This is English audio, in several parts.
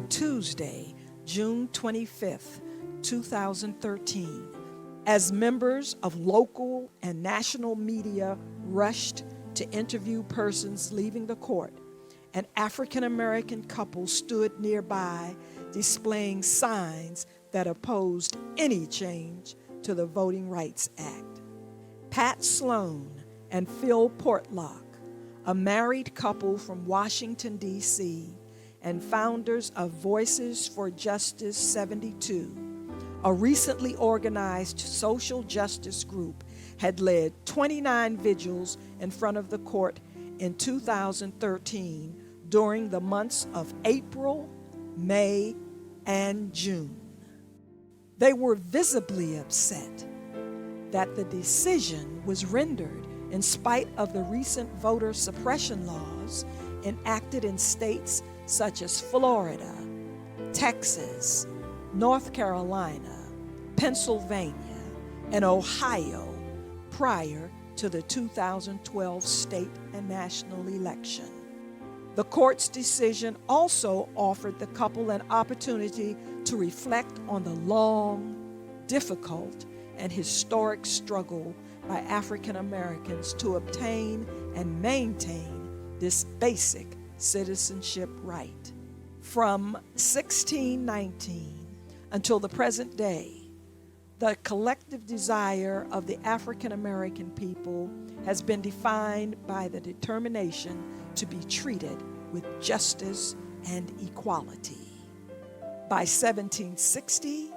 Tuesday, June 25th, 2013, as members of local and national media rushed to interview persons leaving the court, an African-American couple stood nearby displaying signs that opposed any change to the Voting Rights Act. Pat Sloan and Phil Portlock, a married couple from Washington, D.C., and founders of Voices for Justice 72, a recently organized social justice group, had led 29 vigils in front of the court in 2013 during the months of April, May, and June. They were visibly upset that the decision was rendered in spite of the recent voter suppression laws enacted in states such as Florida, Texas, North Carolina, Pennsylvania, and Ohio prior to the 2012 state and national election. The court's decision also offered the couple an opportunity to reflect on the long, difficult, and historic struggle by African Americans to obtain and maintain this basic citizenship right. From 1619 until the present day, the collective desire of the African American people has been defined by the determination to be treated with justice and equality. By 1760,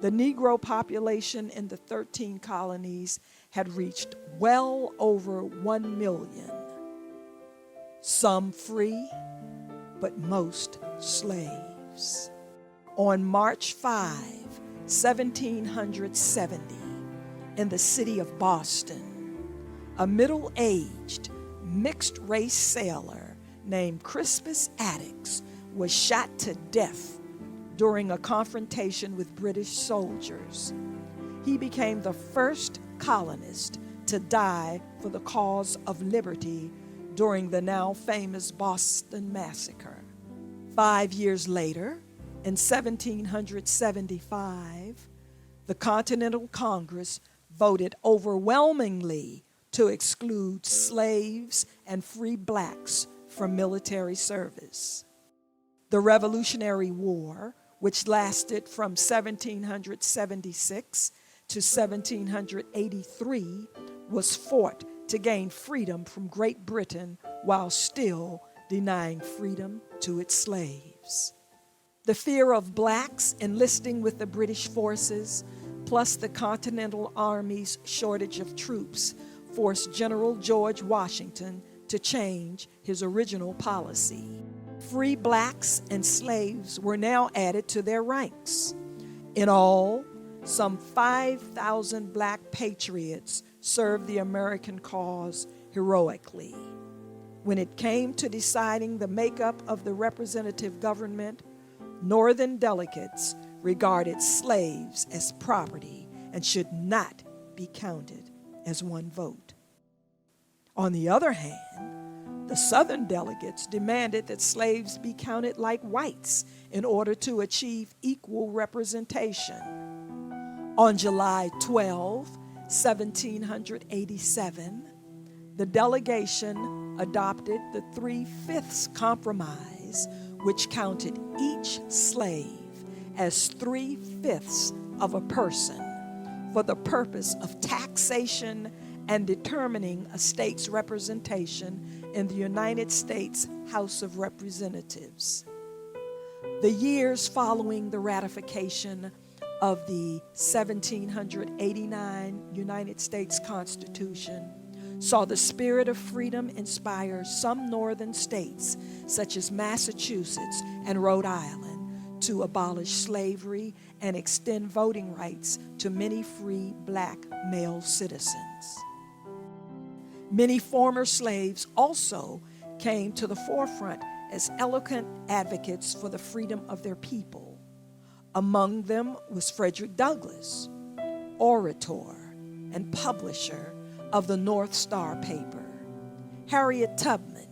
the Negro population in the 13 colonies had reached well over 1 million, some free, but most slaves. On March 5, 1770, in the city of Boston, a middle-aged, mixed-race sailor named Crispus Attucks was shot to death during a confrontation with British soldiers. He became the first colonist to die for the cause of liberty during the now famous Boston Massacre. 5 years later, in 1775, the Continental Congress voted overwhelmingly to exclude slaves and free blacks from military service. The Revolutionary War, which lasted from 1776 to 1783, was fought to gain freedom from Great Britain while still denying freedom to its slaves. The fear of blacks enlisting with the British forces, plus the Continental Army's shortage of troops, forced General George Washington to change his original policy. Free blacks and slaves were now added to their ranks. In all, some 5,000 black patriots served the American cause heroically. When it came to deciding the makeup of the representative government, Northern delegates regarded slaves as property and should not be counted as one vote. On the other hand, the Southern delegates demanded that slaves be counted like whites in order to achieve equal representation. On July 12, 1787, the delegation adopted the 3/5 compromise, which counted each slave as 3/5 of a person for the purpose of taxation and determining a state's representation in the United States House of Representatives. The years following the ratification of the 1789 United States Constitution saw the spirit of freedom inspire some northern states, such as Massachusetts and Rhode Island, to abolish slavery and extend voting rights to many free black male citizens. Many former slaves also came to the forefront as eloquent advocates for the freedom of their people. Among them was Frederick Douglass, orator and publisher of the North Star paper; Harriet Tubman,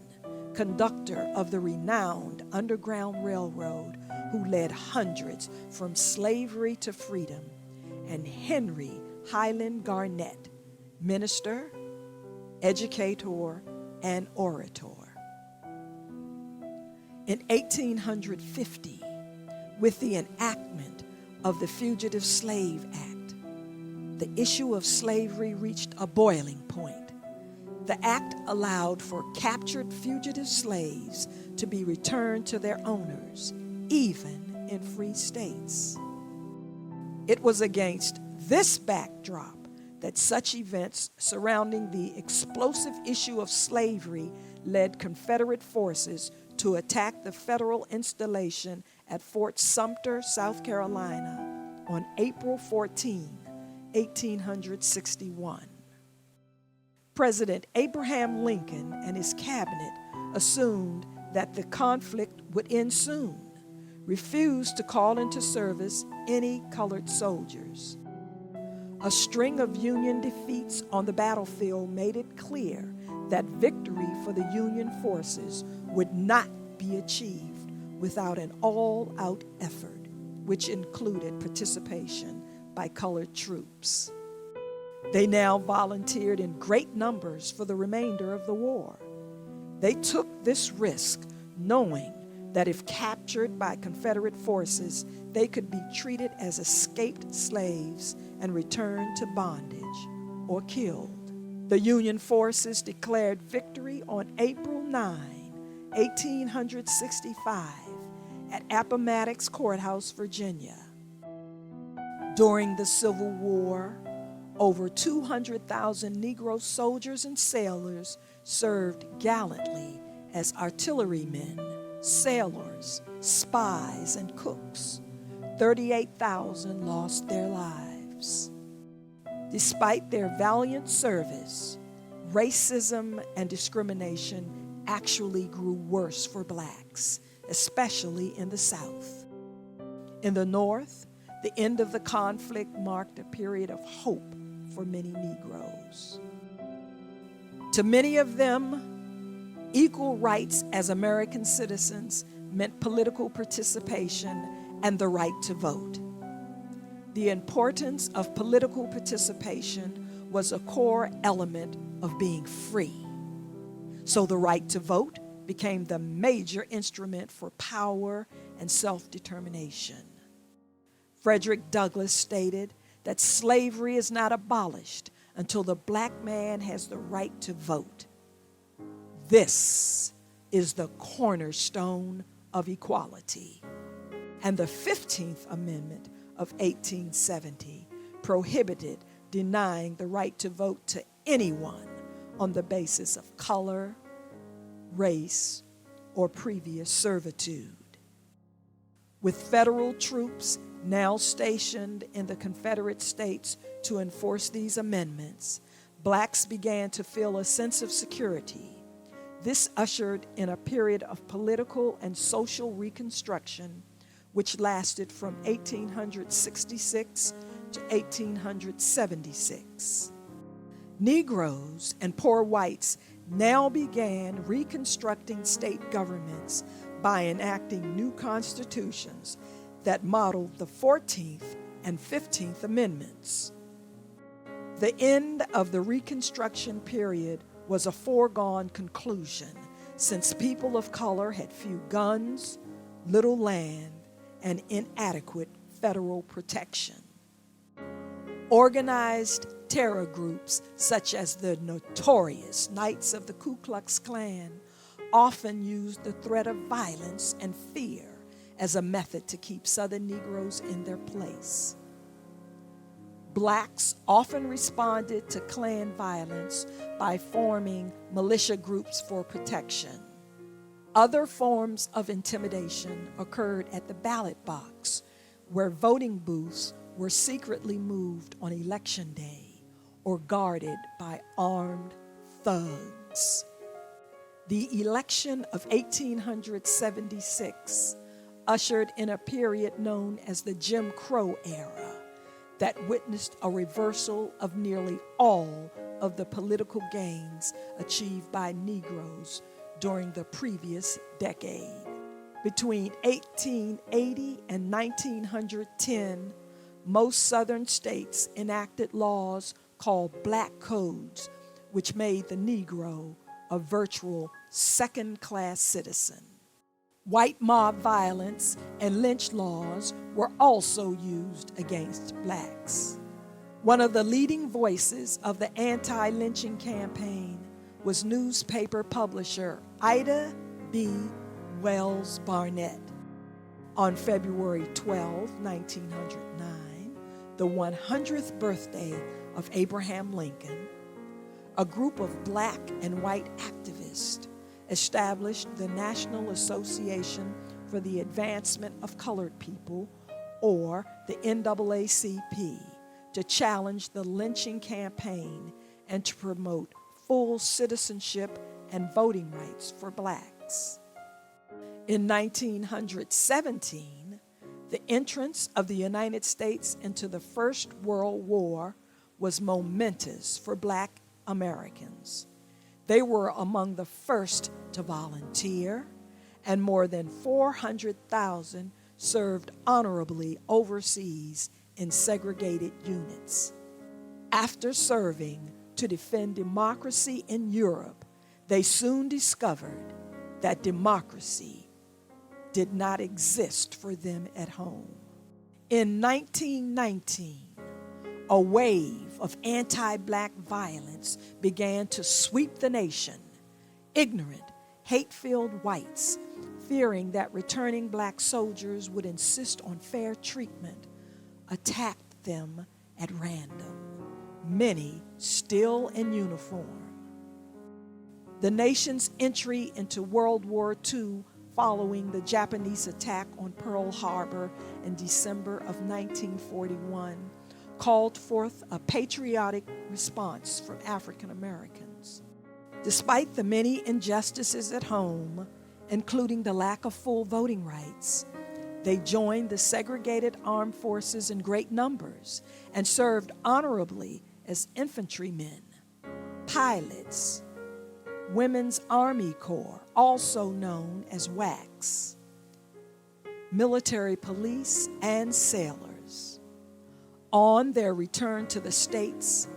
conductor of the renowned Underground Railroad, who led hundreds from slavery to freedom, and Henry Highland Garnett, minister, educator, and orator. In 1850, with the enactment of the Fugitive Slave Act, the issue of slavery reached a boiling point. The act allowed for captured fugitive slaves to be returned to their owners, even in free states. It was against this backdrop that such events surrounding the explosive issue of slavery led Confederate forces to attack the federal installation at Fort Sumter, South Carolina on April 14, 1861. President Abraham Lincoln and his cabinet assumed that the conflict would end soon, refused to call into service any colored soldiers. A string of Union defeats on the battlefield made it clear that victory for the Union forces would not be achieved without an all-out effort, which included participation by colored troops. They now volunteered in great numbers for the remainder of the war. They took this risk knowing that if captured by Confederate forces, they could be treated as escaped slaves and returned to bondage or killed. The Union forces declared victory on April 9, 1865, at Appomattox Courthouse, Virginia. During the Civil War, over 200,000 Negro soldiers and sailors served gallantly as artillerymen, sailors, spies, and cooks. 38,000 lost their lives. Despite their valiant service, racism and discrimination actually grew worse for blacks, especially in the South. In the North, the end of the conflict marked a period of hope for many Negroes. To many of them, equal rights as American citizens meant political participation and the right to vote. The importance of political participation was a core element of being free. So the right to vote became the major instrument for power and self-determination. Frederick Douglass stated that slavery is not abolished until the black man has the right to vote. This is the cornerstone of equality. And the 15th Amendment of 1870 prohibited denying the right to vote to anyone on the basis of color, race, or previous servitude. With federal troops now stationed in the Confederate States to enforce these amendments, blacks began to feel a sense of security. This ushered in a period of political and social reconstruction, which lasted from 1866 to 1876. Negroes and poor whites now began reconstructing state governments by enacting new constitutions that modeled the 14th and 15th Amendments. The end of the Reconstruction period was a foregone conclusion, since people of color had few guns, little land, and inadequate federal protection. Organized terror groups such as the notorious Knights of the Ku Klux Klan often used the threat of violence and fear as a method to keep Southern Negroes in their place. Blacks often responded to Klan violence by forming militia groups for protection. Other forms of intimidation occurred at the ballot box, where voting booths were secretly moved on election day or guarded by armed thugs. The election of 1876 ushered in a period known as the Jim Crow era that witnessed a reversal of nearly all of the political gains achieved by Negroes during the previous decade. Between 1880 and 1910, most Southern states enacted laws called Black Codes, which made the Negro a virtual second-class citizen. White mob violence and lynch laws were also used against blacks. One of the leading voices of the anti-lynching campaign was newspaper publisher Ida B. Wells Barnett. On February 12, 1909, the 100th birthday of Abraham Lincoln, a group of black and white activists established the National Association for the Advancement of Colored People, or the NAACP, to challenge the lynching campaign and to promote full citizenship and voting rights for blacks. In 1917, the entrance of the United States into the First World War was momentous for black Americans. They were among the first to volunteer, and more than 400,000 served honorably overseas in segregated units. After serving to defend democracy in Europe, they soon discovered that democracy did not exist for them at home. In 1919, a wave of anti-black violence began to sweep the nation. Ignorant, hate-filled whites, fearing that returning black soldiers would insist on fair treatment, attacked them at random, many still in uniform. The nation's entry into World War II following the Japanese attack on Pearl Harbor in December of 1941 called forth a patriotic response from African Americans. Despite the many injustices at home, including the lack of full voting rights, they joined the segregated armed forces in great numbers and served honorably as infantrymen, pilots, Women's Army Corps, also known as WACs, military police, and sailors. On their return to the States,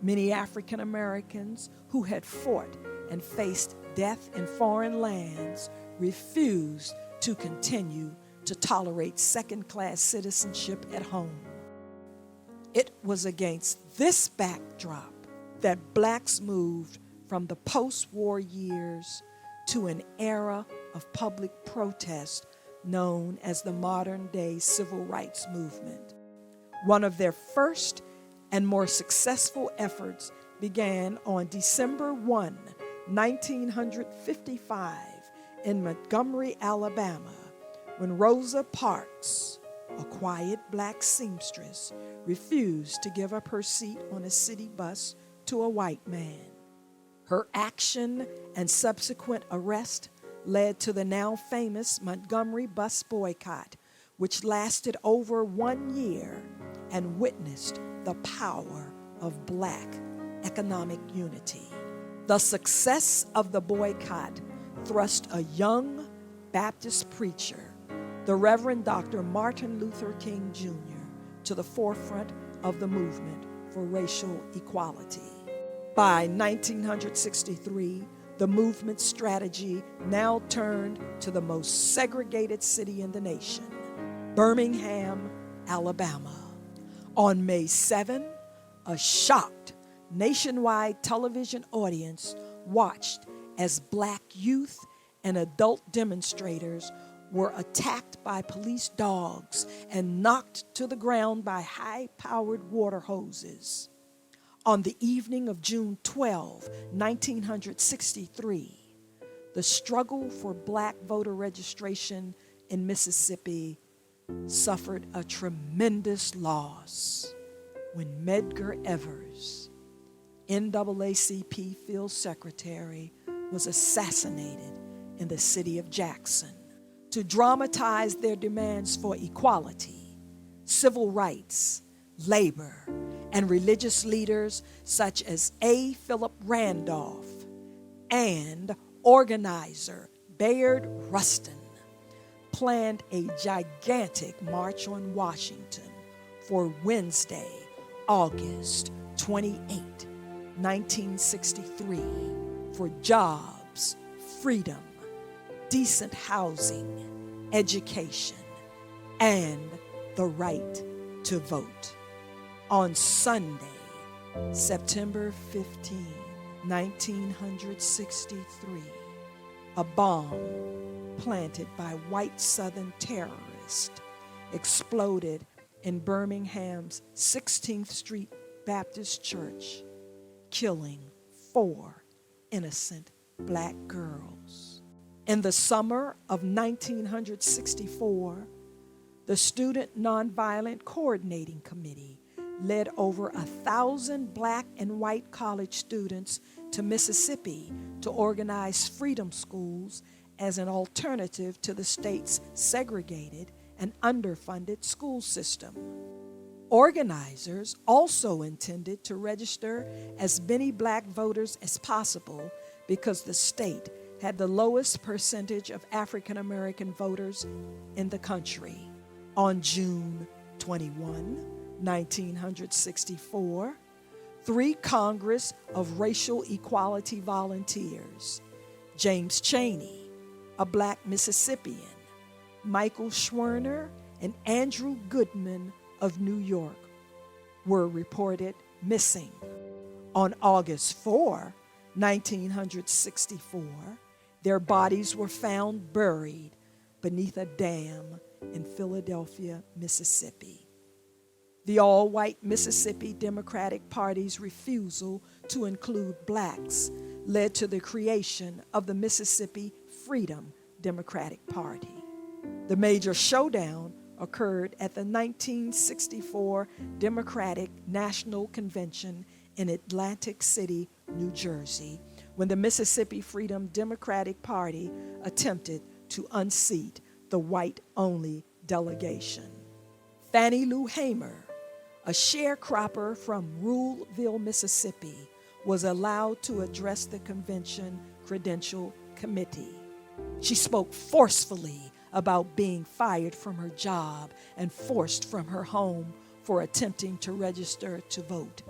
many African Americans who had fought and faced death in foreign lands refused to continue to tolerate second-class citizenship at home. It was against this backdrop that blacks moved from the post-war years to an era of public protest known as the modern-day civil rights movement. One of their first and more successful efforts began on December 1, 1955, in Montgomery, Alabama, when Rosa Parks, a quiet black seamstress, refused to give up her seat on a city bus to a white man. Her action and subsequent arrest led to the now famous Montgomery bus boycott, which lasted over 1 year and witnessed the power of black economic unity. The success of the boycott thrust a young Baptist preacher, the Reverend Dr. Martin Luther King Jr., to the forefront of the movement for racial equality. By 1963, the movement's strategy now turned to the most segregated city in the nation, Birmingham, Alabama. On May 7, a shocked nationwide television audience watched as black youth and adult demonstrators were attacked by police dogs and knocked to the ground by high-powered water hoses. On the evening of June 12, 1963, the struggle for black voter registration in Mississippi suffered a tremendous loss when Medgar Evers, NAACP field secretary, was assassinated in the city of Jackson. To dramatize their demands for equality, civil rights, labor, and religious leaders such as A. Philip Randolph and organizer Bayard Rustin planned a gigantic march on Washington for Wednesday, August 28, 1963, for jobs, freedom, decent housing, education, and the right to vote. On Sunday, September 15, 1963, a bomb planted by white Southern terrorists exploded in Birmingham's 16th Street Baptist Church, killing 4 innocent black girls. In the summer of 1964, the Student Nonviolent Coordinating Committee led over 1,000 black and white college students to Mississippi to organize freedom schools as an alternative to the state's segregated and underfunded school system. Organizers also intended to register as many black voters as possible because the state had the lowest percentage of African American voters in the country. On June 21, 1964, 3 Congress of Racial Equality volunteers, James Chaney, a black Mississippian, Michael Schwerner, and Andrew Goodman of New York, were reported missing. On August 4, 1964, their bodies were found buried beneath a dam in Philadelphia, Mississippi. The all-white Mississippi Democratic Party's refusal to include blacks led to the creation of the Mississippi Freedom Democratic Party. The major showdown occurred at the 1964 Democratic National Convention in Atlantic City, New Jersey, when the Mississippi Freedom Democratic Party attempted to unseat the white-only delegation. Fannie Lou Hamer, a sharecropper from Ruleville, Mississippi, was allowed to address the convention credential committee. She spoke forcefully about being fired from her job and forced from her home for attempting to register to vote,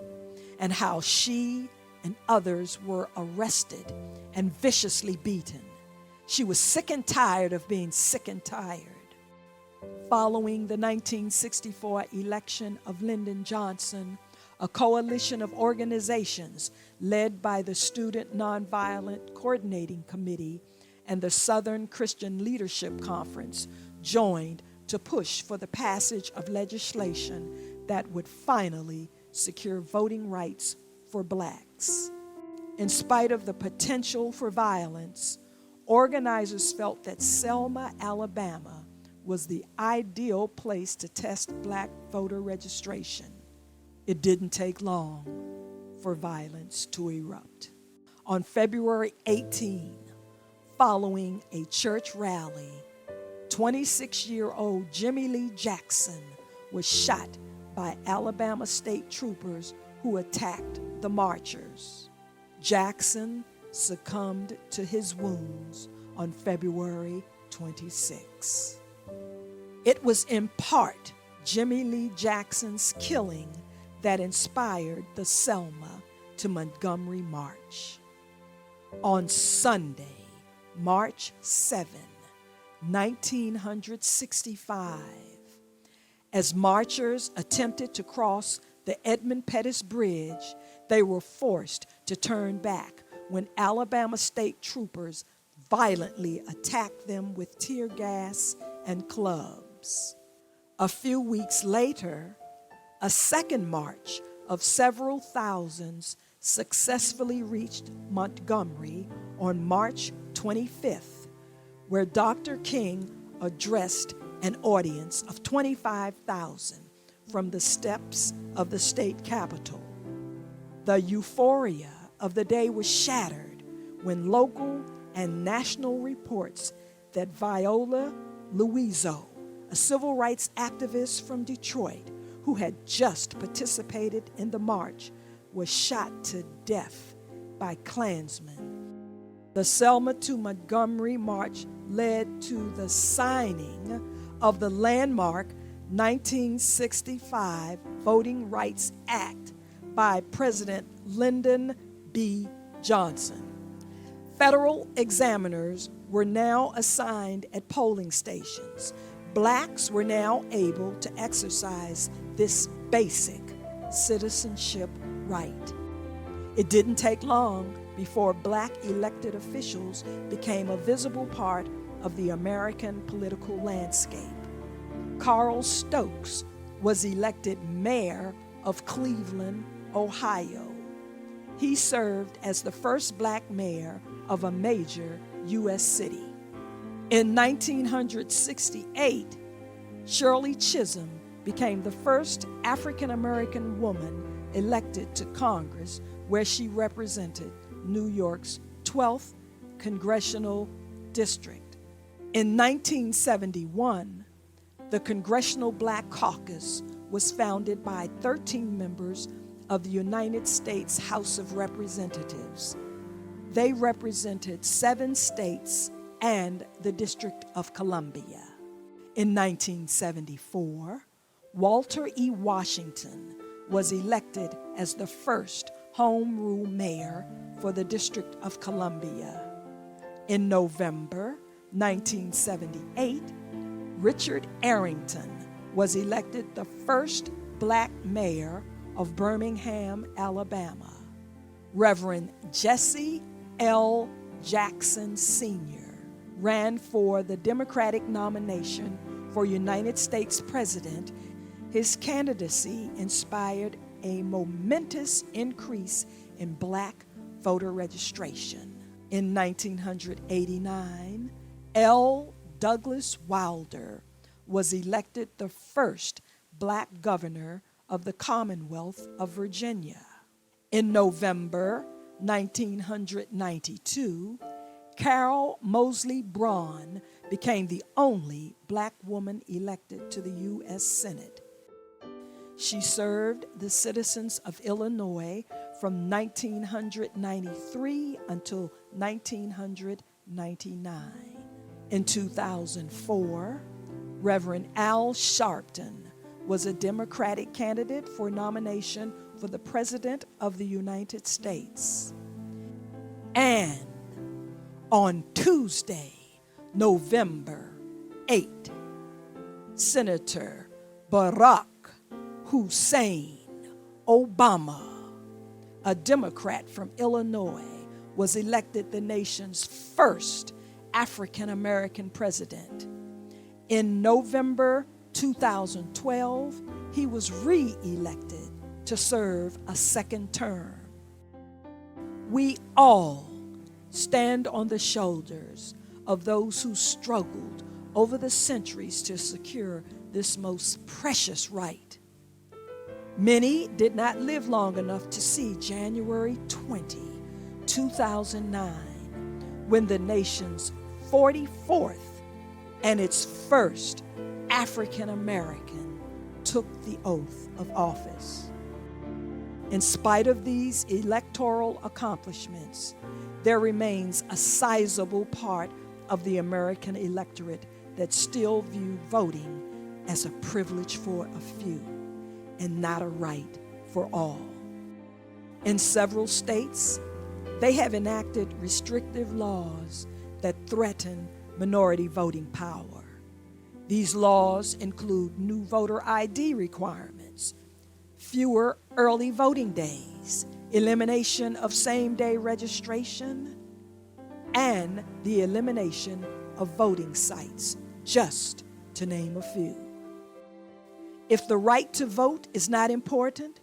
and how she and others were arrested and viciously beaten. She was sick and tired of being sick and tired. Following the 1964 election of Lyndon Johnson, a coalition of organizations led by the Student Nonviolent Coordinating Committee and the Southern Christian Leadership Conference joined to push for the passage of legislation that would finally secure voting rights for blacks. In spite of the potential for violence, organizers felt that Selma, Alabama, was the ideal place to test black voter registration. It didn't take long for violence to erupt. On February 18, following a church rally, 26-year-old Jimmy Lee Jackson was shot by Alabama state troopers who attacked the marchers. Jackson succumbed to his wounds on February 26. It was in part Jimmy Lee Jackson's killing that inspired the Selma to Montgomery March. On Sunday, March 7, 1965, as marchers attempted to cross the Edmund Pettus Bridge, they were forced to turn back when Alabama state troopers violently attacked them with tear gas and clubs. A few weeks later, a second march of several thousands successfully reached Montgomery on March 25th, where Dr. King addressed an audience of 25,000 from the steps of the state capitol. The euphoria of the day was shattered when local and national reports that Viola Liuzzo, a civil rights activist from Detroit who had just participated in the march, was shot to death by Klansmen. The The Selma to Montgomery March led to the signing of the landmark 1965 Voting Rights Act by President Lyndon B. Johnson. Federal examiners were now assigned at polling stations. Blacks were now able to exercise this basic citizenship right. It didn't take long before black elected officials became a visible part of the American political landscape. Carl Stokes was elected mayor of Cleveland, Ohio. He served as the first black mayor of a major U.S. city. In 1968, Shirley Chisholm became the first African-American woman elected to Congress, where she represented New York's 12th congressional district. In 1971, the Congressional Black Caucus was founded by 13 members of the United States House of Representatives. They represented 7 states and the District of Columbia. In 1974, Walter E. Washington was elected as the first home rule mayor for the District of Columbia. In November 1978, Richard Arrington was elected the first black mayor of Birmingham, Alabama. Reverend Jesse L. Jackson Sr. ran for the Democratic nomination for United States President. His candidacy inspired a momentous increase in black voter registration. In 1989, L. Douglas Wilder was elected the first black governor of the Commonwealth of Virginia. In November 1992, Carol Moseley Braun became the only black woman elected to the U.S. Senate. She served the citizens of Illinois from 1993 until 1999. In 2004, Reverend Al Sharpton was a Democratic candidate for nomination for the President of the United States. And on Tuesday, November 8, Senator Barack Hussein Obama, a Democrat from Illinois, was elected the nation's first African-American president. In November 2012, he was re-elected to serve a second term. We all stand on the shoulders of those who struggled over the centuries to secure this most precious right. Many did not live long enough to see January 20, 2009, when the nation's 44th and its first African American took the oath of office. In spite of these electoral accomplishments, there remains a sizable part of the American electorate that still view voting as a privilege for a few and not a right for all. In several states, they have enacted restrictive laws that threaten minority voting power. These laws include new voter ID requirements, fewer early voting days, elimination of same-day registration, and the elimination of voting sites, just to name a few. If the right to vote is not important,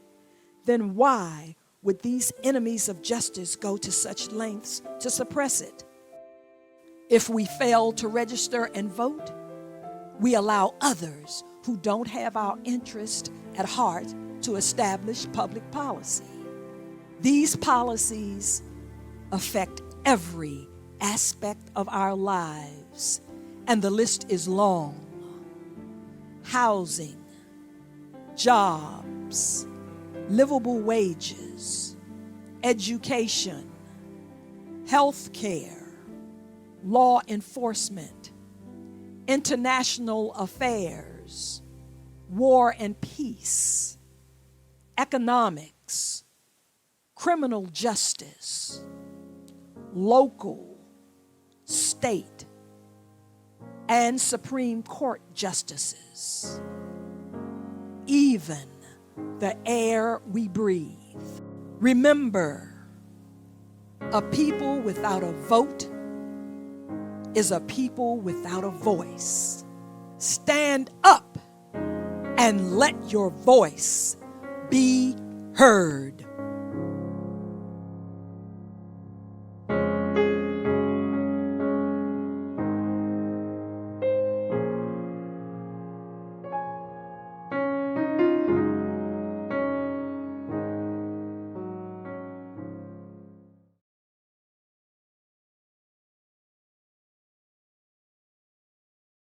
then why would these enemies of justice go to such lengths to suppress it? If we fail to register and vote, we allow others who don't have our interest at heart to establish public policy. These policies affect every aspect of our lives, and the list is long. Housing, jobs, livable wages, education, health care, law enforcement, international affairs, war and peace, economics, criminal justice, local, state, and Supreme Court justices, even the air we breathe. Remember, a people without a vote is a people without a voice. Stand up and let your voice be heard.